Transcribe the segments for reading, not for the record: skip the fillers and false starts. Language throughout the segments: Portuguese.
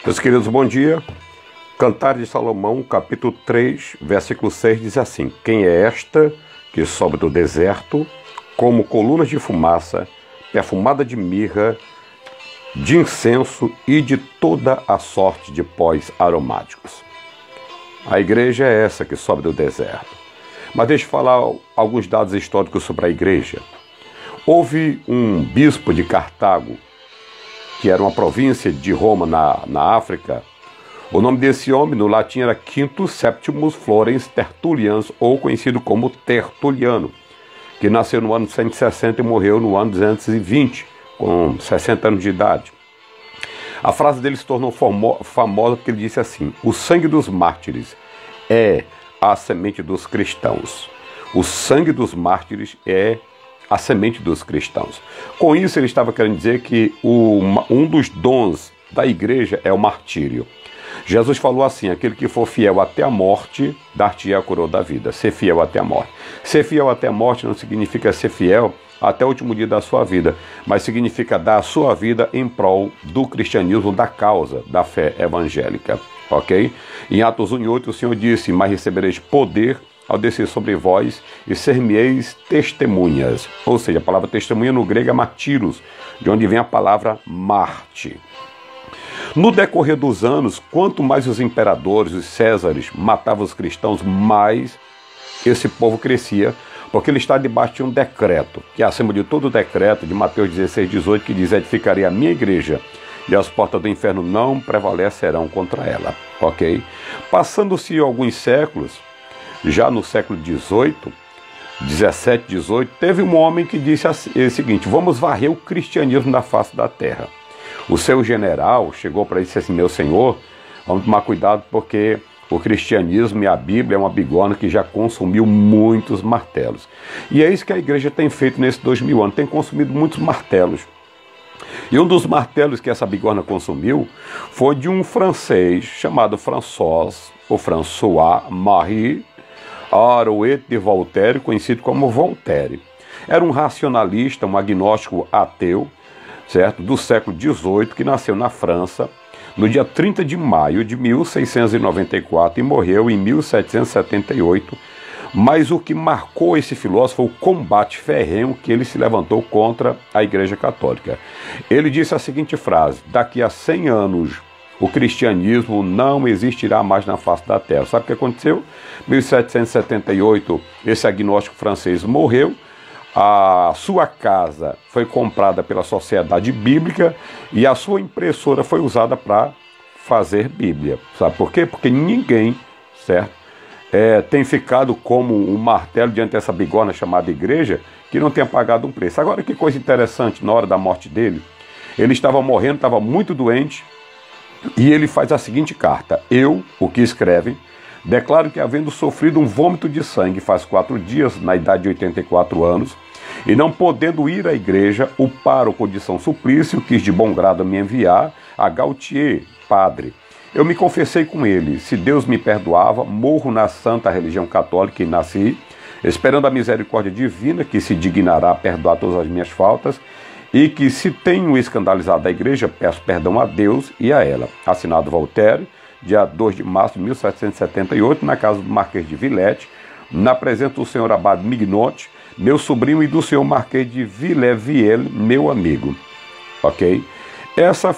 Meus queridos, bom dia. Cantar de Salomão, capítulo 3, versículo 6, diz assim: Quem é esta que sobe do deserto, como colunas de fumaça, perfumada de mirra, de incenso e de toda a sorte de pós aromáticos? A igreja é essa que sobe do deserto. Mas deixa eu falar alguns dados históricos sobre a igreja. Houve um bispo de Cartago, que era uma província de Roma na África. O nome desse homem no latim era Quintus Septimus Florens Tertullianus, ou conhecido como Tertuliano, que nasceu no ano 160 e morreu no ano 220, com 60 anos de idade. A frase dele se tornou famosa porque ele disse assim: o sangue dos mártires é a semente dos cristãos. O sangue dos mártires é a semente dos cristãos. Com isso ele estava querendo dizer que um dos dons da igreja é o martírio. Jesus falou assim: aquele que for fiel até a morte, dar-te-á a coroa da vida. Ser fiel até a morte. Ser fiel até a morte não significa ser fiel até o último dia da sua vida, mas significa dar a sua vida em prol do cristianismo, da causa da fé evangélica. Ok? Em Atos 1:8 o Senhor disse: mas recebereis poder ao descer sobre vós e ser-me-eis testemunhas. Ou seja, a palavra testemunha no grego é martíros, de onde vem a palavra Marte. No decorrer dos anos, quanto mais os imperadores, os césares, matavam os cristãos, mais esse povo crescia, porque ele está debaixo de um decreto, que é acima de todo o decreto de Mateus 16:18, que diz: edificarei a minha igreja, e as portas do inferno não prevalecerão contra ela. Ok? Passando-se alguns séculos, já no século 17, 18, teve um homem que disse o seguinte: vamos varrer o cristianismo da face da terra. O seu general chegou para ele e disse assim: meu senhor, vamos tomar cuidado porque o cristianismo e a Bíblia é uma bigorna que já consumiu muitos martelos. E é isso que a igreja tem feito nesses 2000 anos, tem consumido muitos martelos. E um dos martelos que essa bigorna consumiu foi de um francês chamado François-Marie Arouet de Voltaire, conhecido como Voltaire. Era um racionalista, um agnóstico ateu, certo? Do século XVIII, que nasceu na França no dia 30 de maio de 1694 e morreu em 1778. Mas o que marcou esse filósofo foi o combate ferrenho que ele se levantou contra a Igreja Católica. Ele disse a seguinte frase: daqui a 100 anos o cristianismo não existirá mais na face da terra. Sabe o que aconteceu? Em 1778, esse agnóstico francês morreu, a sua casa foi comprada pela Sociedade Bíblica e a sua impressora foi usada para fazer Bíblia. Sabe por quê? Porque ninguém, certo, tem ficado como um martelo diante dessa bigorna chamada igreja, que não tenha pagado um preço. Agora, que coisa interessante, na hora da morte dele, ele estava morrendo, estava muito doente, e ele faz a seguinte carta: eu, o que escreve, declaro que, havendo sofrido um vômito de sangue faz 4 dias, na idade de 84 anos, e não podendo ir à igreja, o pároco de São Suplício quis de bom grado me enviar a Gautier, padre. Eu me confessei com ele: se Deus me perdoava, morro na santa religião católica e nasci, esperando a misericórdia divina que se dignará a perdoar todas as minhas faltas, e que, se tenho escandalizado a igreja, peço perdão a Deus e a ela. Assinado Voltaire, dia 2 de março de 1778, na casa do Marquês de Villette, na presença do senhor Abade Mignotti, meu sobrinho, e do senhor Marquês de Villevielle, meu amigo. Ok? Esse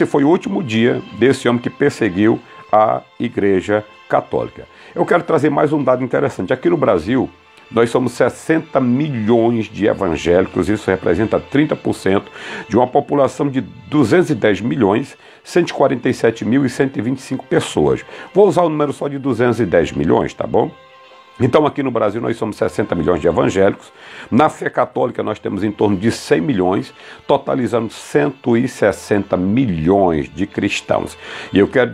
foi o último dia desse homem que perseguiu a Igreja Católica. Eu quero trazer mais um dado interessante. Aqui no Brasil, nós somos 60 milhões de evangélicos, isso representa 30% de uma população de 210 milhões, 147.125 pessoas. Vou usar o número só de 210 milhões, tá bom? Então, aqui no Brasil, nós somos 60 milhões de evangélicos. Na fé católica, nós temos em torno de 100 milhões, totalizando 160 milhões de cristãos. E eu quero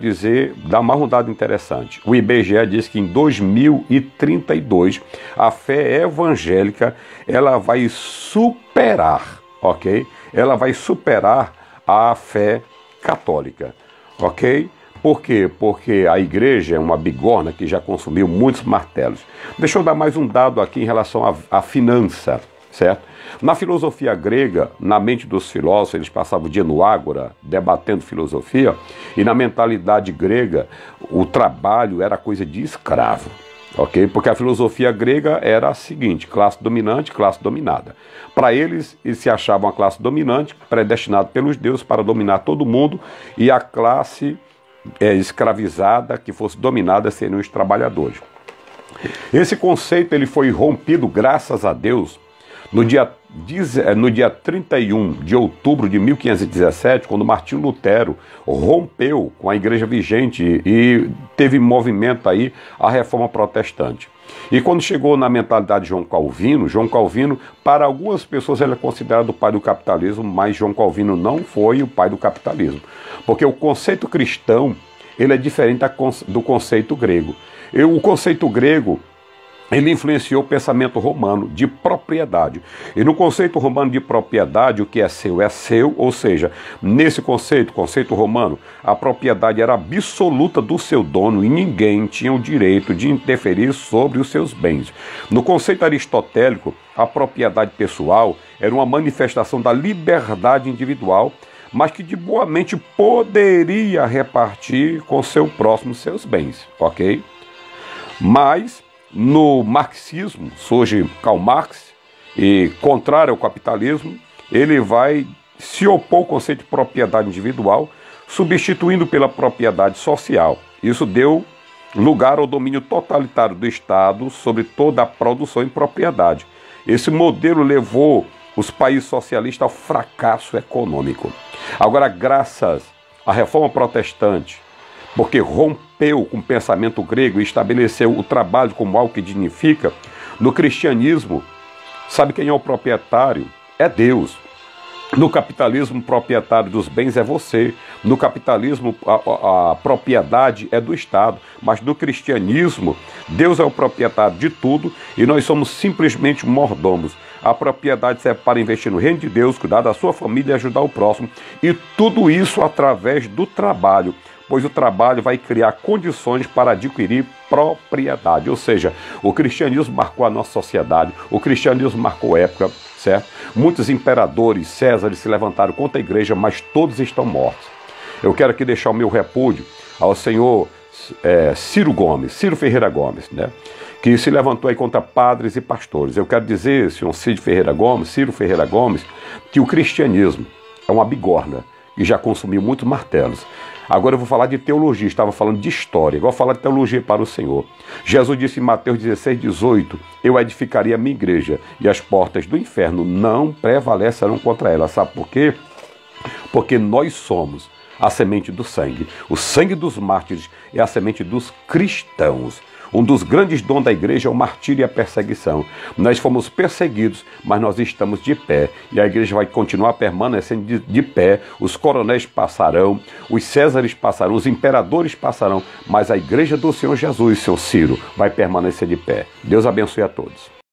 dar mais um dado interessante. O IBGE diz que em 2032, a fé evangélica, ela vai superar, ok? Ela vai superar a fé católica, ok? Por quê? Porque a igreja é uma bigorna que já consumiu muitos martelos. Deixa eu dar mais um dado aqui em relação à finança, certo? Na filosofia grega, na mente dos filósofos, eles passavam o dia no ágora, debatendo filosofia, e na mentalidade grega, o trabalho era coisa de escravo, ok? Porque a filosofia grega era a seguinte: classe dominante, classe dominada. Para eles se achavam a classe dominante, predestinada pelos deuses para dominar todo mundo, e a classe escravizada, que fosse dominada, seriam os trabalhadores. Esse conceito ele foi rompido, graças a Deus, no dia 31 de outubro de 1517, quando Martinho Lutero rompeu com a igreja vigente e teve movimento aí a reforma protestante. E quando chegou na mentalidade de João Calvino, para algumas pessoas ele é considerado o pai do capitalismo, mas João Calvino não foi o pai do capitalismo, porque o conceito cristão ele é diferente do conceito grego. O conceito grego ele influenciou o pensamento romano de propriedade. E no conceito romano de propriedade, o que é seu, ou seja, nesse conceito romano, a propriedade era absoluta do seu dono e ninguém tinha o direito de interferir sobre os seus bens. No conceito aristotélico, a propriedade pessoal era uma manifestação da liberdade individual, mas que de boamente poderia repartir com seu próximo seus bens, ok? Mas no marxismo, surge Karl Marx, e contrário ao capitalismo, ele vai se opor ao conceito de propriedade individual, substituindo pela propriedade social. Isso deu lugar ao domínio totalitário do Estado sobre toda a produção e propriedade. Esse modelo levou os países socialistas ao fracasso econômico. Agora, graças à reforma protestante, porque rompeu com o pensamento grego e estabeleceu o trabalho como algo que dignifica, no cristianismo, sabe quem é o proprietário? É Deus. No capitalismo, o proprietário dos bens é você. No capitalismo, a propriedade é do Estado. Mas no cristianismo, Deus é o proprietário de tudo e nós somos simplesmente mordomos. A propriedade serve para investir no reino de Deus, cuidar da sua família e ajudar o próximo. E tudo isso através do trabalho, pois o trabalho vai criar condições para adquirir propriedade. Ou seja, o cristianismo marcou a nossa sociedade, o cristianismo marcou época, certo? Muitos imperadores, Césares se levantaram contra a igreja, mas todos estão mortos. Eu quero aqui deixar o meu repúdio ao senhor Ciro Ferreira Gomes, né? Que se levantou aí contra padres e pastores. Eu quero dizer, senhor Ciro Ferreira Gomes, que o cristianismo é uma bigorna e já consumiu muitos martelos. Agora eu vou falar de teologia, estava falando de história, agora vou falar de teologia para o Senhor. Jesus disse em Mateus 16:18, eu edificaria a minha igreja e as portas do inferno não prevalecerão contra ela. Sabe por quê? Porque nós somos a semente do sangue. O sangue dos mártires é a semente dos cristãos. Um dos grandes dons da igreja é o martírio e a perseguição. Nós fomos perseguidos, mas nós estamos de pé. E a igreja vai continuar permanecendo de pé. Os coronéis passarão, os césares passarão, os imperadores passarão, mas a igreja do Senhor Jesus, seu Ciro, vai permanecer de pé. Deus abençoe a todos.